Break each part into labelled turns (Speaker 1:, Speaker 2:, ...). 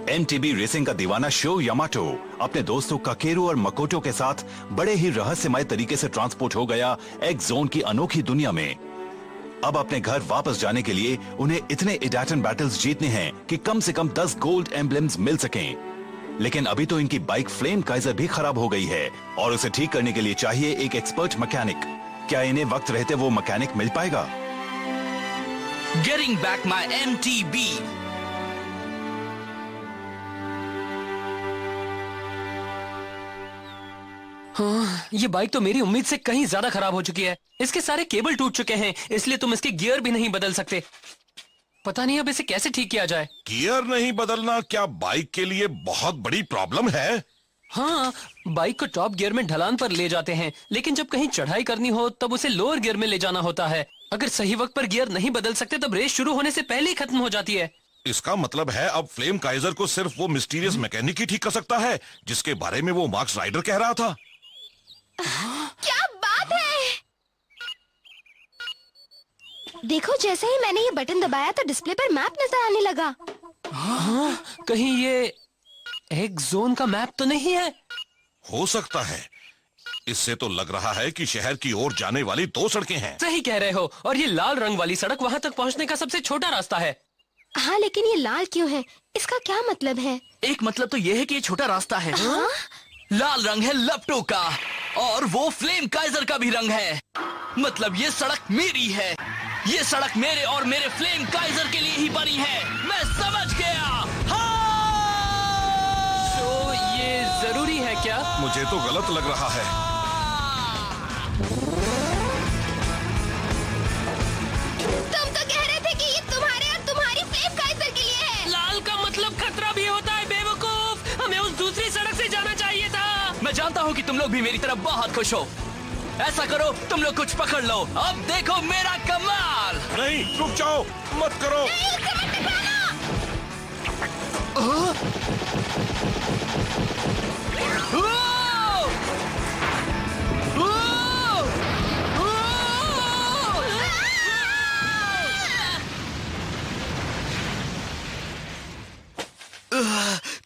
Speaker 1: MTB racing का दीवाना show Yamato अपने दोस्तों काकेरू और मकोटो के साथ बड़े ही रहस्यमय तरीके से ट्रांसपोर्ट हो गया एक्स जोन की अनोखी दुनिया में। अब अपने घर वापस जाने के लिए उन्हें इतने इडाटन बैटल्स जीतने हैं कि कम से कम 10 गोल्ड एम्ब्लेम्स मिल सकें। लेकिन अभी तो इनकी बाइक फ्लेम काइजर भी खराब हो गई है और उसे ठीक करने के लिए चाहिए एक एक्सपर्ट मैकेनिक। क्या इन्हें वक्त रहते वो मैकेनिक मिल पाएगा?
Speaker 2: Getting back my MTB.
Speaker 3: हाँ, ये बाइक तो मेरी उम्मीद से कहीं ज्यादा खराब हो चुकी है। इसके सारे केबल टूट चुके हैं, इसलिए तुम इसके गियर भी नहीं बदल सकते। पता नहीं अब इसे कैसे ठीक किया जाए।
Speaker 4: गियर नहीं बदलना क्या बाइक के लिए बहुत बड़ी प्रॉब्लम है?
Speaker 3: हाँ, बाइक को टॉप गियर में ढलान पर ले जाते हैं, लेकिन जब कहीं चढ़ाई करनी हो तब उसे लोअर गियर में ले जाना होता है। अगर सही वक्त पर गियर नहीं बदल सकते तब रेस शुरू होने से पहले ही खत्म हो जाती है।
Speaker 4: इसका मतलब है अब फ्लेम काइजर को सिर्फ वो मिस्टीरियस मैकेनिक ही ठीक कर सकता है जिसके बारे में वो मार्क्स राइडर कह रहा था।
Speaker 5: क्या बात है! देखो, जैसे ही मैंने ये बटन दबाया तो डिस्प्ले पर मैप नजर आने लगा।
Speaker 3: हाँ, कहीं ये एक जोन का मैप तो नहीं है?
Speaker 4: हो सकता है। इससे तो लग रहा है कि शहर की ओर जाने वाली 2 सड़कें हैं।
Speaker 3: सही कह रहे हो, और ये लाल रंग वाली सड़क वहाँ तक पहुँचने का सबसे छोटा रास्ता है।
Speaker 5: हाँ, लेकिन ये लाल क्यों है? इसका क्या मतलब है?
Speaker 2: एक मतलब तो ये है कि ये छोटा रास्ता है।
Speaker 5: हाँ?
Speaker 2: लाल रंग है लपटो का और वो फ्लेम काइजर का भी रंग है। मतलब ये सड़क मेरी है। ये सड़क मेरे और मेरे फ्लेम काइजर के लिए ही बनी है। मैं समझ गया। हाँ!
Speaker 3: तो ये जरूरी है क्या?
Speaker 4: मुझे तो गलत लग रहा है।
Speaker 5: तुम तो कह रहे थे कि ये तुम्हारे और तुम्हारी फ्लेम काइजर के लिए है।
Speaker 3: लाल का मतलब खतरा भी होता है बेवकूफ। हमें उस दूसरी सड़क से जाना चाहिए था।
Speaker 2: मैं जानता हूँ कि तुम लोग भी मेरी तरफ बहुत खुश हो। ऐसा करो, तुम लोग कुछ पकड़ लो। अब देखो मेरा कमाल।
Speaker 4: नहीं, रुक जाओ, मत करो।
Speaker 5: नहीं, उसे मत टकराना।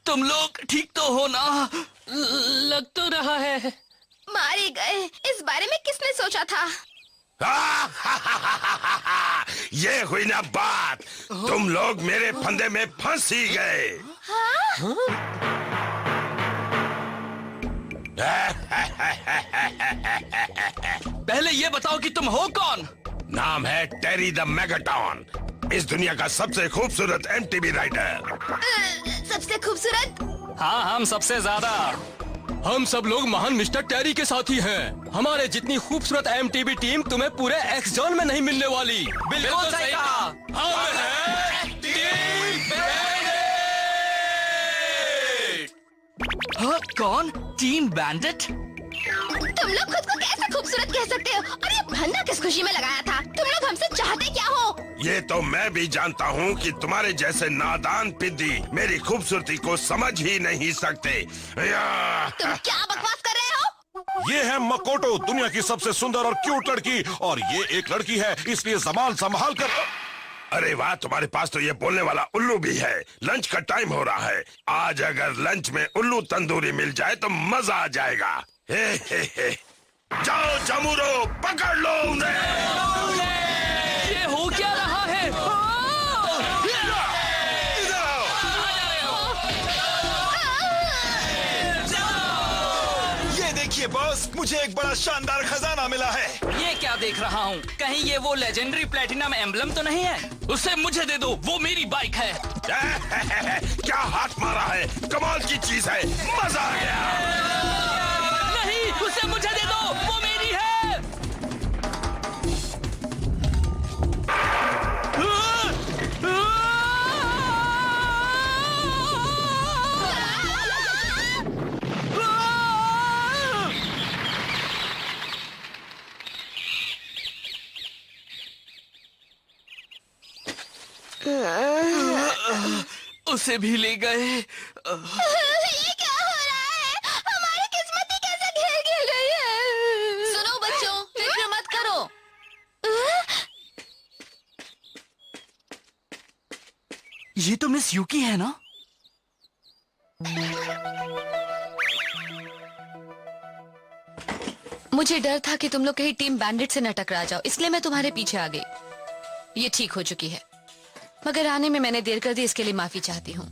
Speaker 2: तुम लोग ठीक तो हो ना?
Speaker 3: लग तो रहा है।
Speaker 5: मारे गए। इस बारे में किसने सोचा था?
Speaker 4: ये हुई ना बात। तुम लोग मेरे फंदे में फंस ही गए।
Speaker 2: पहले ये बताओ कि तुम हो कौन?
Speaker 4: नाम है टेरी द मेगाटॉन, इस दुनिया का सबसे खूबसूरत एमटीबी राइडर।
Speaker 5: सबसे खूबसूरत?
Speaker 3: हाँ, हम सबसे ज्यादा। हम सब लोग महान मिस्टर टेरी के साथी हैं। हमारे जितनी खूबसूरत एमटीबी टीम तुम्हें पूरे एक्स जोन में नहीं मिलने वाली।
Speaker 2: बिल्कुल सही कहा।
Speaker 3: हम हैं टीम बैंडिट।
Speaker 2: हाँ, कौन? Team bandit?
Speaker 5: तुम लोग खुद को कैसे खूबसूरत कह सकते हो? और ये फंदा किस खुशी में लगाया था? तुम लोग हमसे चाहते क्या हो?
Speaker 4: ये तो मैं भी जानता हूँ कि तुम्हारे जैसे नादान पिद्दी मेरी खूबसूरती को समझ ही नहीं सकते।
Speaker 5: तुम क्या बकवास कर रहे हो?
Speaker 4: ये है मकोटो, दुनिया की सबसे सुंदर और क्यूट लड़की, और ये एक लड़की है, इसलिए जबान संभाल कर। अरे वाह, तुम्हारे पास तो ये बोलने वाला उल्लू भी है। लंच का टाइम हो रहा है। आज अगर लंच में उल्लू तंदूरी मिल जाए तो मजा आ जाएगा। हे। जाओ जमूरो, पकड़ लो उन्हें।
Speaker 2: ये हो क्या रहा है?
Speaker 6: ये देखिए बॉस, मुझे एक बड़ा शानदार खजाना मिला है।
Speaker 2: ये क्या देख रहा हूँ? कहीं ये वो लेजेंडरी प्लेटिनम एम्बलम तो नहीं है? उसे मुझे दे दो, वो मेरी बाइक है।
Speaker 4: क्या हाथ मारा है, कमाल की चीज है, मजा आ गया।
Speaker 2: नहीं, उसे मुझे दे दो, वो मेरी है। उसे भी ले गए।
Speaker 5: ये क्या हो रहा है? हमारी किस्मत ही कैसे खेल गई है?
Speaker 7: सुनो बच्चों, फिक्र मत करो।
Speaker 2: ये तो मिस यूकी है ना?
Speaker 7: मुझे डर था कि तुम लोग कहीं टीम बैंडिट से न टकरा जाओ, इसलिए मैं तुम्हारे पीछे आ गई। ये ठीक हो चुकी है, मगर आने में मैंने देर कर दी, इसके लिए माफी चाहती हूँ।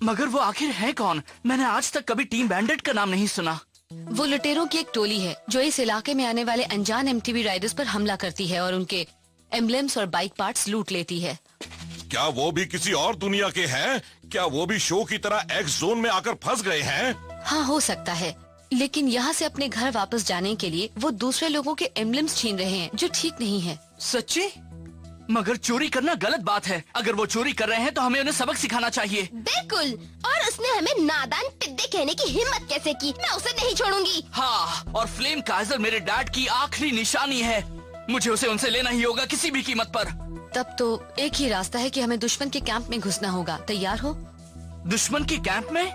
Speaker 2: मगर वो आखिर है कौन? मैंने आज तक कभी टीम बैंडिट का नाम नहीं सुना।
Speaker 7: वो लुटेरों की एक टोली है जो इस इलाके में आने वाले अनजान एमटीवी राइडर्स पर हमला करती है और उनके एम्बलेम्स और बाइक पार्ट्स लूट लेती है।
Speaker 4: क्या वो भी किसी और दुनिया के हैं? क्या वो भी शो की तरह एक्स जोन में आकर फंस गए हैं?
Speaker 7: हाँ, हो सकता है, लेकिन यहाँ से अपने घर वापस जाने के लिए वो दूसरे लोगों के एम्बलेम्स छीन रहे हैं, जो ठीक नहीं है।
Speaker 2: सच्ची? मगर चोरी करना गलत बात है। अगर वो चोरी कर रहे हैं तो हमें उन्हें सबक सिखाना चाहिए।
Speaker 5: बिल्कुल, और उसने हमें नादान पिद्दे कहने की हिम्मत कैसे की? मैं उसे नहीं छोड़ूंगी।
Speaker 2: हाँ, और फ्लेम काइजर मेरे डैड की आखिरी निशानी है। मुझे उसे उनसे लेना ही होगा किसी भी कीमत पर।
Speaker 7: तब तो एक ही रास्ता है कि हमें दुश्मन के कैंप में घुसना होगा। तैयार हो?
Speaker 2: दुश्मन के कैंप में?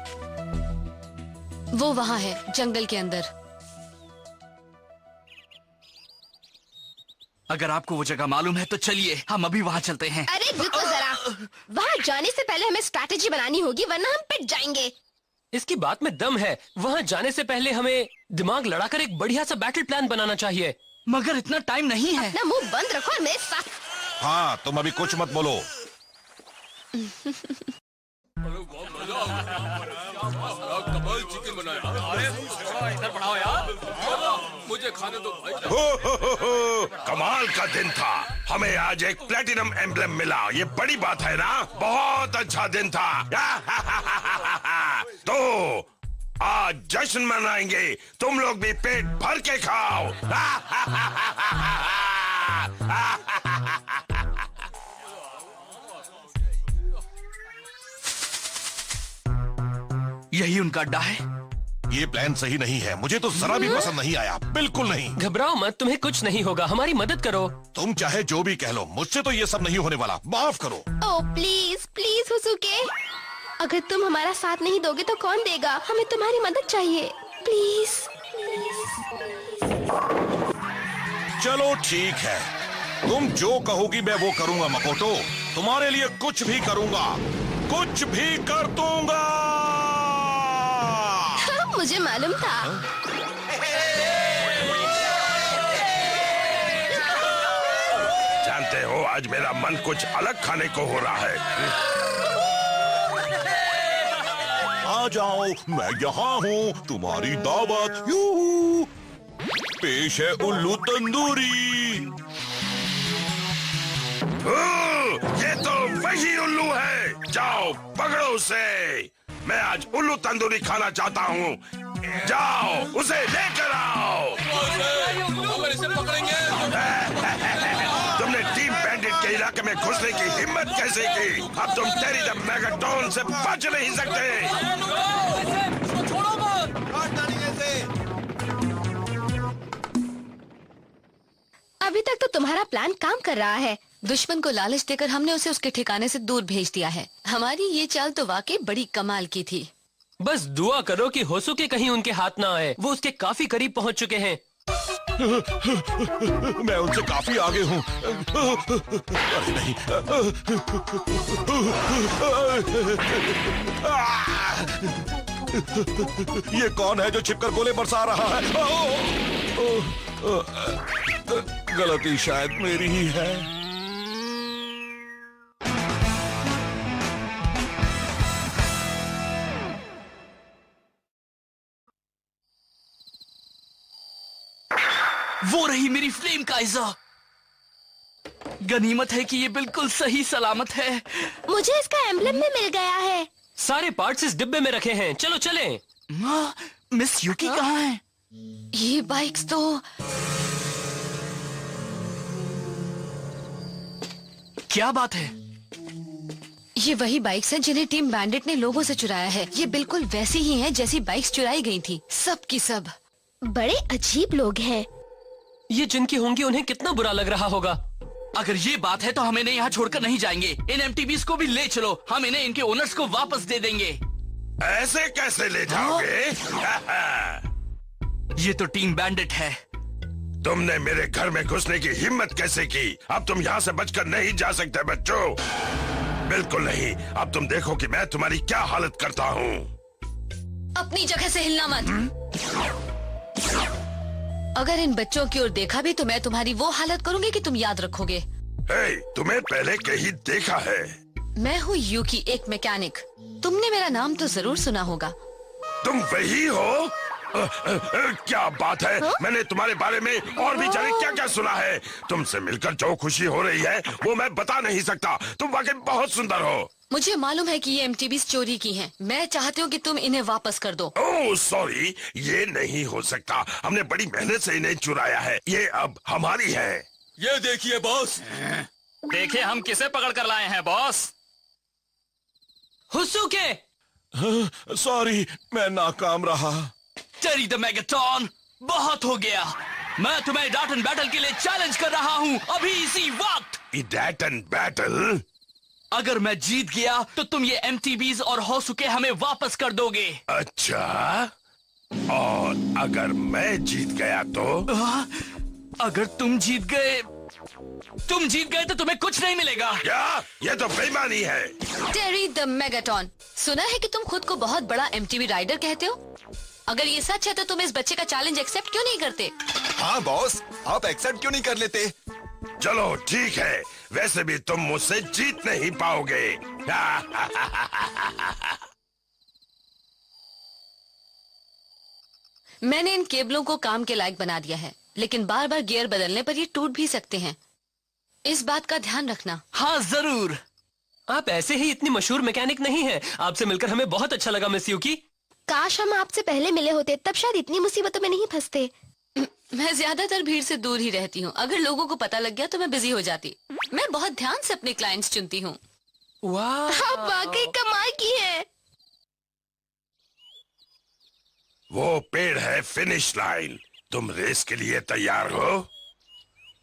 Speaker 7: वो वहाँ है, जंगल के अंदर।
Speaker 2: अगर आपको वो जगह मालूम है तो चलिए हम अभी वहाँ चलते हैं।
Speaker 5: अरे रुको जरा, वहाँ जाने से पहले हमें स्ट्रैटेजी बनानी होगी, वरना हम पिट जाएंगे।
Speaker 3: इसकी बात में दम है। वहाँ जाने से पहले हमें दिमाग लड़ाकर एक बढ़िया सा बैटल प्लान बनाना चाहिए।
Speaker 2: मगर इतना टाइम नहीं है।
Speaker 5: अपना मुंह बंद रखो और मेरे साथ।
Speaker 4: हाँ, तुम अभी कुछ मत बोलो। हो, कमाल का दिन था। हमें आज एक प्लेटिनम एम्बलम मिला, ये बड़ी बात है ना? बहुत अच्छा दिन था। तो आज जश्न मनाएंगे, तुम लोग भी पेट भर के खाओ।
Speaker 2: यही उनका अड्डा है।
Speaker 4: ये प्लान सही नहीं है, मुझे तो जरा भी पसंद नहीं आया, बिल्कुल नहीं।
Speaker 3: घबराओ मत, तुम्हें कुछ नहीं होगा, हमारी मदद करो।
Speaker 4: तुम चाहे जो भी कह लो, मुझसे तो ये सब नहीं होने वाला, माफ करो।
Speaker 5: ओह प्लीज प्लीज हुसुके, अगर तुम हमारा साथ नहीं दोगे तो कौन देगा? हमें तुम्हारी मदद चाहिए, प्लीज।
Speaker 4: चलो ठीक है, तुम जो कहोगी मैं वो करूंगा मकोटो। तुम्हारे लिए कुछ भी करूंगा, कुछ भी कर दूंगा।
Speaker 5: मुझे मालूम था।
Speaker 4: जानते हो, आज मेरा मन कुछ अलग खाने को हो रहा है। आ जाओ, मैं यहाँ हूँ, तुम्हारी दावत। यूहू, पेश है उल्लू तंदूरी। ये तो वही उल्लू है, जाओ पकड़ो उसे। मैं आज उल्लू तंदूरी खाना चाहता हूँ, जाओ उसे लेकर आओ। तुमने टीम बैंडिट के इलाके में घुसने की हिम्मत कैसे की? अब तुम टेरी द मेगाटोन से बच नहीं सकते।
Speaker 5: अभी तक तो तुम्हारा प्लान काम कर रहा है।
Speaker 7: दुश्मन को लालच देकर हमने उसे उसके ठिकाने से दूर भेज दिया है। हमारी ये चाल तो वाकई बड़ी कमाल की थी।
Speaker 3: बस दुआ करो कि होसुके कहीं उनके हाथ ना आए, वो उसके काफी करीब पहुंच चुके हैं।
Speaker 4: मैं उनसे काफी आगे हूँ। अरे नहीं। ये कौन है जो छिपकर गोले बरसा रहा है? गलती शायद मेरी ही है।
Speaker 2: वो रही मेरी फ्लेम काइजर। गनीमत है कि ये बिल्कुल सही सलामत है।
Speaker 5: मुझे इसका एम्बलम भी मिल गया है।
Speaker 3: सारे पार्ट्स इस डिब्बे में रखे हैं, चलो चलें।
Speaker 2: मिस युकी कहाँ है?
Speaker 7: ये बाइक्स तो
Speaker 2: क्या बात है?
Speaker 7: ये वही बाइक्स हैं जिन्हें टीम बैंडिट ने लोगों से चुराया है। ये बिल्कुल वैसी ही हैं जैसी बाइक्स चुराई गई थी, सब की सब।
Speaker 5: बड़े अजीब लोग हैं।
Speaker 3: ये जिनकी होंगी उन्हें कितना बुरा लग रहा होगा।
Speaker 2: अगर ये बात है तो हम इन्हें यहाँ छोड़कर नहीं जाएंगे। इन एमटीबीज को भी ले चलो, हम इन्हें इनके ओनर्स को वापस दे देंगे।
Speaker 4: ऐसे कैसे ले जाओगे?
Speaker 2: ये तो टीम बैंडिट है।
Speaker 4: तुमने मेरे घर में घुसने की हिम्मत कैसे की? अब तुम यहाँ से बचकर नहीं जा सकते बच्चों, बिल्कुल नहीं। अब तुम देखो कि मैं तुम्हारी क्या हालत करता हूँ।
Speaker 7: अपनी जगह से हिलना मत। अगर इन बच्चों की ओर देखा भी तो मैं तुम्हारी वो हालत करूंगी कि तुम याद रखोगे।
Speaker 4: हे, तुम्हें पहले कहीं देखा है?
Speaker 7: मैं हूँ यूकी, एक मैकेनिक। तुमने मेरा नाम तो जरूर सुना होगा।
Speaker 4: तुम वही हो? क्या बात है, मैंने तुम्हारे बारे में और भी जाने क्या क्या सुना है। तुमसे मिलकर जो खुशी हो रही है वो मैं बता नहीं सकता। तुम वाकई बहुत सुंदर हो।
Speaker 7: मुझे मालूम है कि ये एमटीबीज चोरी की हैं। मैं चाहती हूँ कि तुम इन्हें वापस कर दो।
Speaker 4: ओह सॉरी, ये नहीं हो सकता। हमने बड़ी मेहनत से इन्हें चुराया है। ये अब हमारी है।
Speaker 6: ये देखिए बॉस,
Speaker 2: देखिए हम किसे पकड़ कर लाए हैं बॉस।
Speaker 3: हुसुके,
Speaker 4: सॉरी, मैं नाकाम रहा।
Speaker 2: टेरी द मेगाटॉन, बहुत हो गया। मैं तुम्हें डाट एंड बैटल के लिए चैलेंज कर रहा हूँ अभी इसी वक्त।
Speaker 4: That and battle?
Speaker 2: अगर मैं जीत गया तो तुम ये एमटीबीज और होसुके हमें वापस कर दोगे।
Speaker 4: अच्छा, और अगर मैं जीत गया तो?
Speaker 2: अगर तुम जीत गए तो तुम्हें कुछ नहीं मिलेगा।
Speaker 4: क्या? ये तो बेईमानी है।
Speaker 7: टेरी द मेगाटॉन, सुना है कि तुम खुद को बहुत बड़ा एमटीबी राइडर कहते हो। अगर ये सच है तो तुम इस बच्चे का चैलेंज एक्सेप्ट क्यों नहीं करते?
Speaker 6: हाँ बॉस, आप एक्सेप्ट क्यों नहीं कर लेते?
Speaker 4: चलो ठीक है, वैसे भी तुम मुझसे जीत नहीं पाओगे।
Speaker 7: मैंने इन केबलों को काम के लायक बना दिया है, लेकिन बार बार गियर बदलने पर ये टूट भी सकते हैं। इस बात का ध्यान रखना।
Speaker 2: हाँ जरूर।
Speaker 3: आप ऐसे ही इतनी मशहूर मैकेनिक नहीं हैं। आपसे मिलकर हमें बहुत अच्छा लगा मिस यूकी।
Speaker 5: काश हम आपसे पहले मिले होते, तब शायद इतनी मुसीबतों में नहीं फंसते।
Speaker 7: मैं ज्यादातर भीड़ से दूर ही रहती हूँ। अगर लोगों को पता लग गया तो मैं बिजी हो जाती। मैं बहुत ध्यान से अपने क्लाइंट्स चुनती हूँ।
Speaker 3: वाह,
Speaker 5: आप वाकई कमाल की हैं।
Speaker 4: वो पेड़ है फिनिश लाइन। तुम रेस के लिए तैयार हो?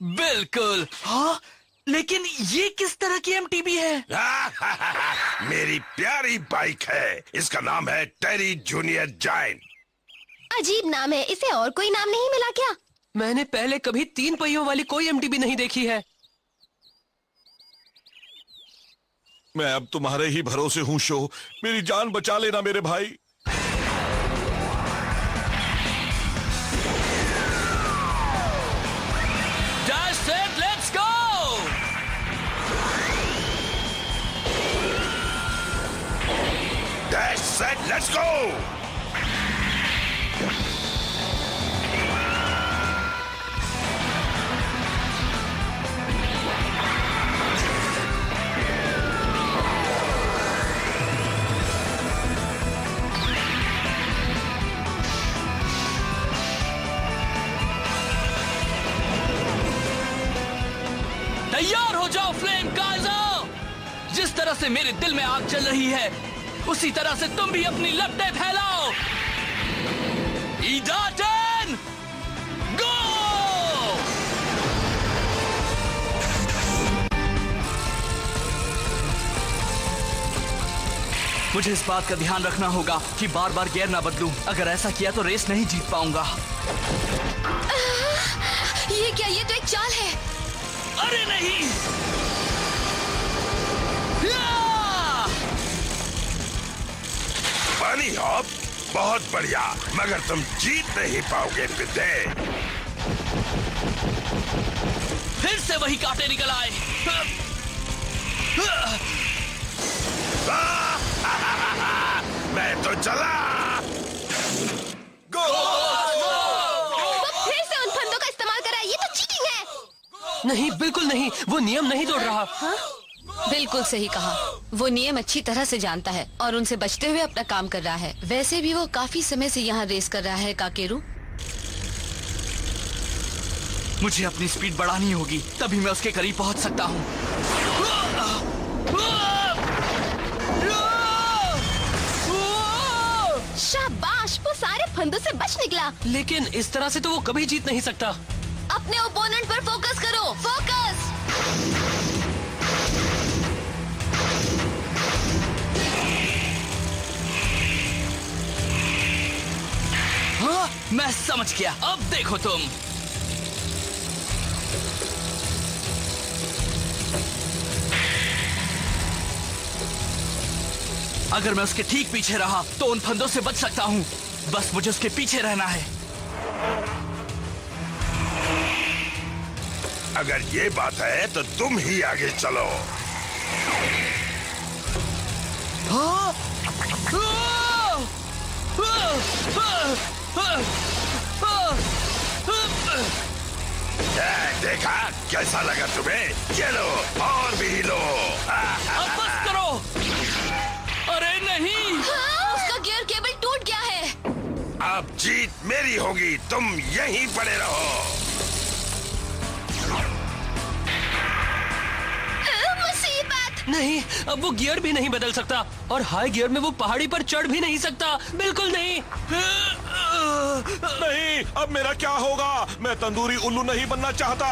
Speaker 2: बिल्कुल। हाँ, लेकिन ये किस तरह की एमटीबी है?
Speaker 4: मेरी प्यारी बाइक है। इसका नाम है टेरी जूनियर जायंट।
Speaker 5: अजीब नाम है, इसे और कोई नाम नहीं मिला क्या?
Speaker 3: मैंने पहले कभी 3 पहियों वाली कोई एमटीबी नहीं देखी है।
Speaker 4: मैं अब तुम्हारे ही भरोसे हूँ शो। मेरी जान बचा लेना मेरे भाई।
Speaker 2: Dash set, let's go!
Speaker 4: Dash set, let's go!
Speaker 2: तैयार हो जाओ फ्लेम काइजर। जिस तरह से मेरे दिल में आग चल रही है उसी तरह से तुम भी अपनी लपटें फैलाओ। ईडाटन गो! मुझे इस बात का ध्यान रखना होगा कि बार बार गियर ना बदलूं। अगर ऐसा किया तो रेस नहीं जीत पाऊंगा।
Speaker 7: ये क्या? ये तो एक चाल है।
Speaker 2: अरे नहीं! या!
Speaker 4: पानी हॉप, बहुत बढ़िया, मगर तुम जीत नहीं पाओगे पिते।
Speaker 2: फिर से वही कांटे निकल आए।
Speaker 4: मैं तो चला।
Speaker 5: तो फिर से उन फंदों का इस्तेमाल करा, ये तो चीटिंग है।
Speaker 3: नहीं, बिल्कुल नहीं। वो नियम नहीं तोड़ रहा।
Speaker 7: हाँ? बिल्कुल सही कहा। वो नियम अच्छी तरह से जानता है और उनसे बचते हुए अपना काम कर रहा है। वैसे भी वो काफी समय से यहाँ रेस कर रहा है काकेरू।
Speaker 2: मुझे अपनी स्पीड बढ़ानी होगी, तभी मैं उसके करीब पहुंच सकता हूँ।
Speaker 5: शाबाश, वो सारे फंदों से बच निकला।
Speaker 3: लेकिन इस तरह से तो वो कभी जीत नहीं सकता।
Speaker 7: अपने ओपोनेंट पर फोकस करो। फोकस।
Speaker 2: हाँ, मैं समझ गया। अब देखो तुम। अगर मैं उसके ठीक पीछे रहा तो उन फंदों से बच सकता हूँ। बस मुझे उसके पीछे रहना है।
Speaker 4: अगर ये बात है तो तुम ही आगे चलो।
Speaker 2: हाँ?
Speaker 4: देखा कैसा लगा तुम्हें? ये लो और भी लो।
Speaker 2: अब बस करो। अरे नहीं,
Speaker 7: उसका गियर केबल टूट गया है।
Speaker 4: अब जीत मेरी होगी, तुम यहीं पड़े रहो।
Speaker 5: मुसीबत।
Speaker 3: नहीं, अब वो गियर भी नहीं बदल सकता और हाई गियर में वो पहाड़ी पर चढ़ भी नहीं सकता। बिल्कुल नहीं।
Speaker 6: नहीं, अब मेरा क्या होगा? मैं तंदूरी उल्लू नहीं बनना चाहता।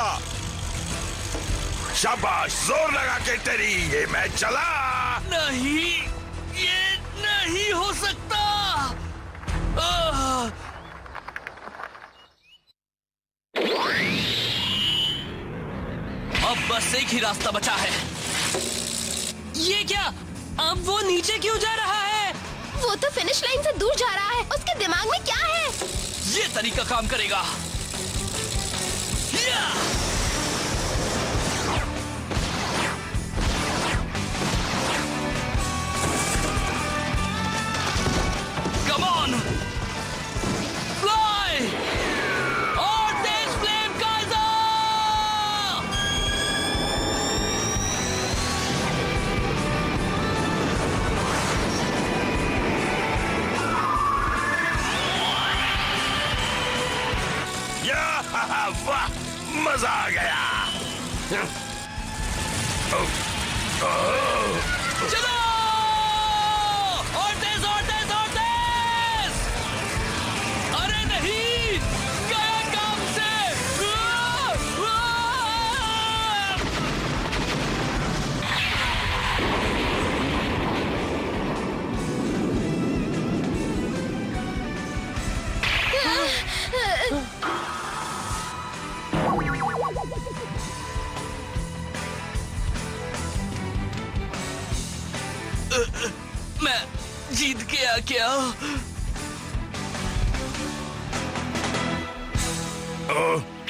Speaker 4: शाबाश, जोर लगा के टेरी, ये मैच चला।
Speaker 2: नहीं, ये नहीं हो सकता। आह! अब बस एक ही रास्ता बचा है।
Speaker 3: ये क्या? अब वो नीचे क्यों जा रहा है?
Speaker 5: वो तो फिनिश लाइन से दूर जा रहा है। उसके दिमाग में क्या है?
Speaker 2: ये तरीका काम करेगा। या! Come on! Fly! और तेज फ्लेम काइजर!
Speaker 4: वाह, मजा आ गया।
Speaker 2: चलो! और तेज और तेज और तेज! अरे नहीं! गया काम से! मैं जीत गया क्या?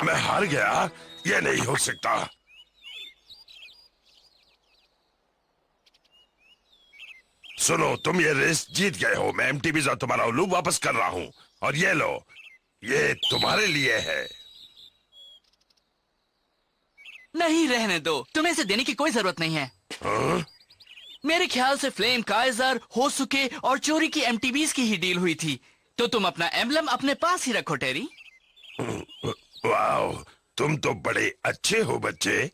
Speaker 4: मैं हार गया? ये नहीं हो सकता। सुनो, तुम ये रेस जीत गए हो। मैं एमटीबीज और तुम्हारा उल्लू वापस कर रहा हूँ। और ये लो, ये तुम्हारे लिए है।
Speaker 2: नहीं, रहने दो। तुम्हें इसे देने की कोई जरूरत नहीं है।
Speaker 4: हाँ?
Speaker 2: मेरे ख्याल से फ्लेम काइजर, होसुके और चोरी की एमटीबीज की ही डील हुई थी। तो तुम अपना एम्बलम अपने पास ही रखो टेरी।
Speaker 4: वाओ, तुम तो बड़े अच्छे हो बच्चे।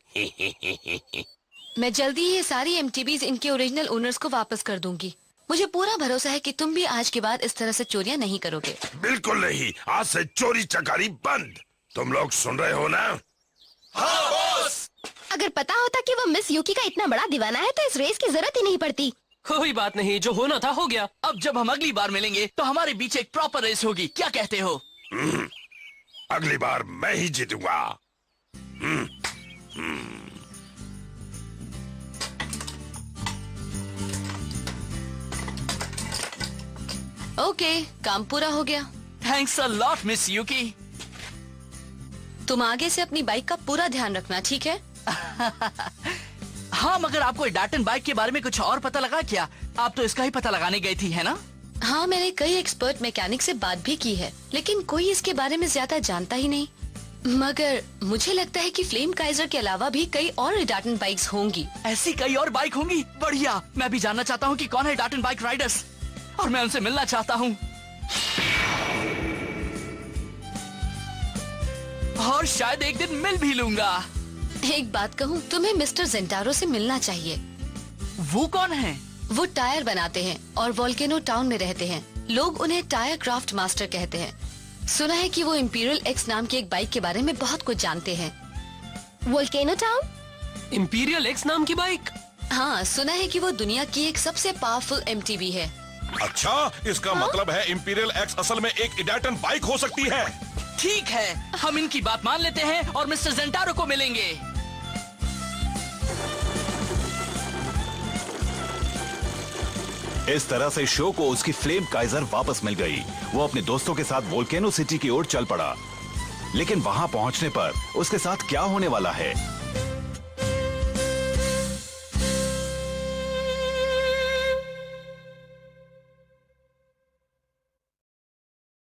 Speaker 7: मैं जल्दी ही ये सारी एमटीबीज इनके ओरिजिनल ओनर्स को वापस कर दूंगी। मुझे पूरा भरोसा है कि तुम भी आज के बाद इस तरह से चोरियां नहीं करोगे।
Speaker 4: बिल्कुल नहीं, आज से चोरी चकारी बंद। तुम लोग सुन रहे हो ना?
Speaker 6: हाँ बॉस।
Speaker 5: अगर पता होता कि वो मिस यूकी का इतना बड़ा दीवाना है तो इस रेस की जरूरत ही नहीं पड़ती।
Speaker 3: कोई बात नहीं, जो होना था हो गया।
Speaker 2: अब जब हम अगली बार मिलेंगे तो हमारे बीच एक प्रॉपर रेस होगी। क्या कहते हो?
Speaker 4: अगली बार मैं ही जीतूंगा।
Speaker 7: ओके, काम पूरा हो गया।
Speaker 2: Thanks a lot miss Yuki.
Speaker 7: तुम आगे से अपनी बाइक का पूरा ध्यान रखना, ठीक है?
Speaker 2: हाँ, मगर आपको डाटन बाइक के बारे में कुछ और पता लगा क्या? आप तो इसका ही पता लगाने गई थी, है ना?
Speaker 7: हाँ, मैंने कई एक्सपर्ट मैकेनिक से बात भी की है, लेकिन कोई इसके बारे में ज्यादा जानता ही नहीं। मगर मुझे लगता है कि फ्लेम काइजर के अलावा भी कई और डाटन बाइक्स होंगी।
Speaker 2: ऐसी कई और बाइक होंगी? बढ़िया। मैं भी जानना चाहता हूँ कि कौन है डाटन बाइक राइडर्स, और मैं उनसे मिलना चाहता हूँ। और शायद एक दिन मिल भी लूंगा।
Speaker 7: एक बात कहूँ, तुम्हें मिस्टर जेंटारो से मिलना चाहिए।
Speaker 2: वो कौन है?
Speaker 7: वो टायर बनाते हैं और वोल्केनो टाउन में रहते हैं। लोग उन्हें टायर क्राफ्ट मास्टर कहते हैं। सुना है कि वो इंपीरियल एक्स नाम की एक बाइक के बारे में बहुत कुछ जानते हैं।
Speaker 5: Volcano town?
Speaker 3: इंपीरियल एक्स नाम की बाइक?
Speaker 7: हाँ, सुना है कि वो दुनिया की एक सबसे पावरफुल एमटीबी है।
Speaker 6: अच्छा, इसका मतलब है इंपीरियल एक्स असल में एक डाटन बाइक हो सकती है।
Speaker 2: ठीक है, हम इनकी बात मान लेते हैं और मिस्टर जेंटारो को मिलेंगे।
Speaker 1: इस तरह से शो को उसकी फ्लेम काइजर वापस मिल गई। वो अपने दोस्तों के साथ वोल्केनो सिटी की ओर चल पड़ा। लेकिन वहां पहुंचने पर उसके साथ क्या होने वाला है?